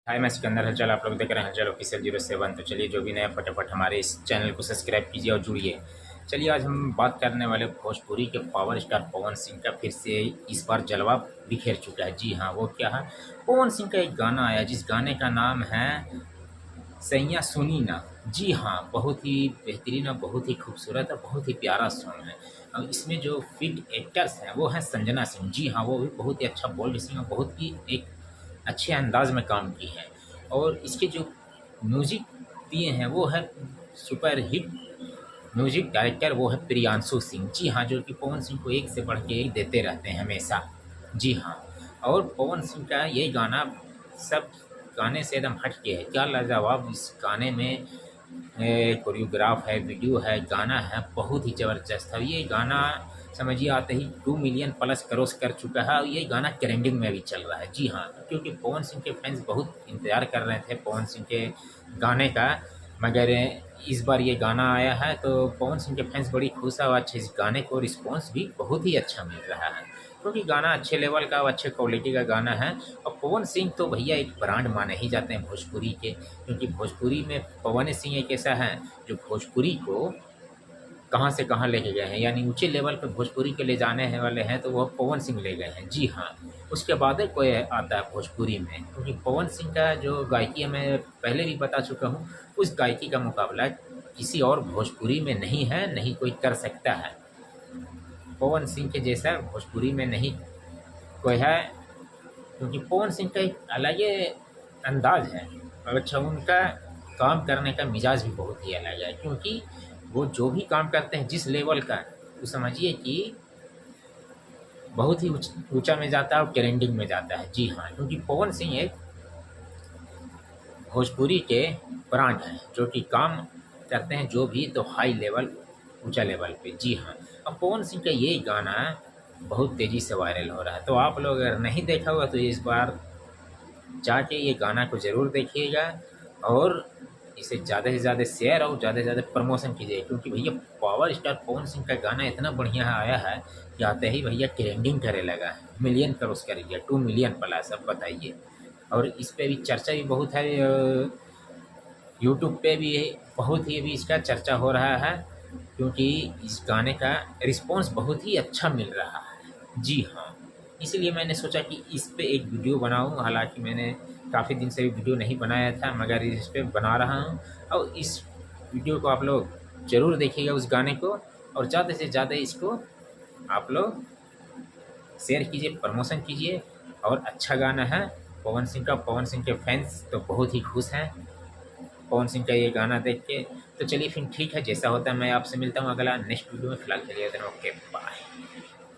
हाय, मैं सिकंदर हलचल। आप लोग देख रहे हैं हलचल ऑफिशियल 07। तो चलिए, जो भी नया फटाफट हमारे इस चैनल को सब्सक्राइब कीजिए और जुड़िए। चलिए, आज हम बात करने वाले भोजपुरी के पावर स्टार पवन सिंह का फिर से इस बार जलवा बिखेर चुका है। जी हाँ, वो क्या है, पवन सिंह का एक गाना आया जिस गाने का नाम है सैया सुनी ना। जी हाँ, बहुत ही बेहतरीन और बहुत ही खूबसूरत और बहुत ही प्यारा सॉन्ग है। और इसमें जो फिट एक्टर्स हैं वो हैं संजना सिंह। जी हाँ, वो भी बहुत ही अच्छा बोल्ड सिंह और बहुत ही एक अच्छे अंदाज में काम की है। और इसके जो म्यूज़िक दिए हैं वो है सुपर हिट म्यूज़िक डायरेक्टर, वो है प्रियांशु सिंह। जी हाँ, जो कि पवन सिंह को एक से बढ़ के एक देते रहते हैं हमेशा। जी हाँ, और पवन सिंह का ये गाना सब गाने से एकदम हट के है। क्या लाजवाब इस गाने में कोरियोग्राफ है, वीडियो है, गाना है, बहुत ही ज़बरदस्त है। ये गाना समझिए आते ही 2 मिलियन प्लस क्रॉस कर चुका है और ये गाना ट्रेंडिंग में भी चल रहा है। जी हाँ, क्योंकि पवन सिंह के फैंस बहुत इंतज़ार कर रहे थे पवन सिंह के गाने का, मगर इस बार ये गाना आया है तो पवन सिंह के फैंस बड़ी खुश है और अच्छे इस गाने को रिस्पॉन्स भी बहुत ही अच्छा मिल रहा है, क्योंकि गाना अच्छे लेवल का और अच्छे क्वालिटी का गाना है। और पवन सिंह तो भैया एक ब्रांड माने ही जाते हैं भोजपुरी के, क्योंकि भोजपुरी में पवन सिंह एक ऐसा है जो भोजपुरी को कहाँ से कहाँ लेके गए हैं, यानी ऊँचे लेवल पे भोजपुरी के ले जाने हैं वाले हैं तो वह पवन सिंह ले गए हैं। जी हाँ, उसके बाद ही कोई आता है भोजपुरी में, क्योंकि पवन सिंह का जो गायकी है मैं पहले भी बता चुका हूँ, उस गायकी का मुकाबला किसी और भोजपुरी में नहीं है, नहीं कोई कर सकता है। पवन सिंह के जैसा भोजपुरी में नहीं कोई है, क्योंकि पवन सिंह का एक अलग ही अंदाज है। और अच्छा, उनका काम करने का मिजाज भी बहुत ही अलग है, क्योंकि वो जो भी काम करते हैं जिस लेवल का, तो समझिए कि बहुत ही ऊंचा में जाता है और ट्रेंडिंग में जाता है। जी हाँ, क्योंकि पवन सिंह एक भोजपुरी के ब्रांड हैं जो कि काम करते हैं जो भी तो हाई लेवल, ऊंचा लेवल पे। जी हाँ, अब पवन सिंह का ये गाना बहुत तेज़ी से वायरल हो रहा है, तो आप लोग अगर नहीं देखा होगा तो इस बार जाके ये गाना को ज़रूर देखिएगा और इसे ज़्यादा से ज़्यादा शेयर और ज़्यादा से ज़्यादा प्रमोशन कीजिए, क्योंकि भैया पावर स्टार पवन सिंह का गाना इतना बढ़िया आया है कि आते ही भैया ट्रेंडिंग करे लगा है, मिलियन क्रॉस कर गया, 2 मिलियन प्लस। अब बताइए, और इस पे भी चर्चा भी बहुत है, यूट्यूब पे भी बहुत ही अभी इसका चर्चा हो रहा है, क्योंकि इस गाने का रिस्पॉन्स बहुत ही अच्छा मिल रहा है। जी हाँ, इसलिए मैंने सोचा कि इस पे एक वीडियो बनाऊं। हालांकि मैंने काफ़ी दिन से भी वीडियो नहीं बनाया था, मगर इस पे बना रहा हूं। और इस वीडियो को आप लोग ज़रूर देखिएगा, उस गाने को, और ज़्यादा से ज़्यादा इसको आप लोग शेयर कीजिए, प्रमोशन कीजिए। और अच्छा गाना है पवन सिंह का, पवन सिंह के फैंस तो बहुत ही खुश हैं पवन सिंह का ये गाना देख के। तो चलिए फिर ठीक है, जैसा होता है मैं आपसे मिलता हूँ अगला नेक्स्ट वीडियो में। फिलहाल के लिए ओके, बाय।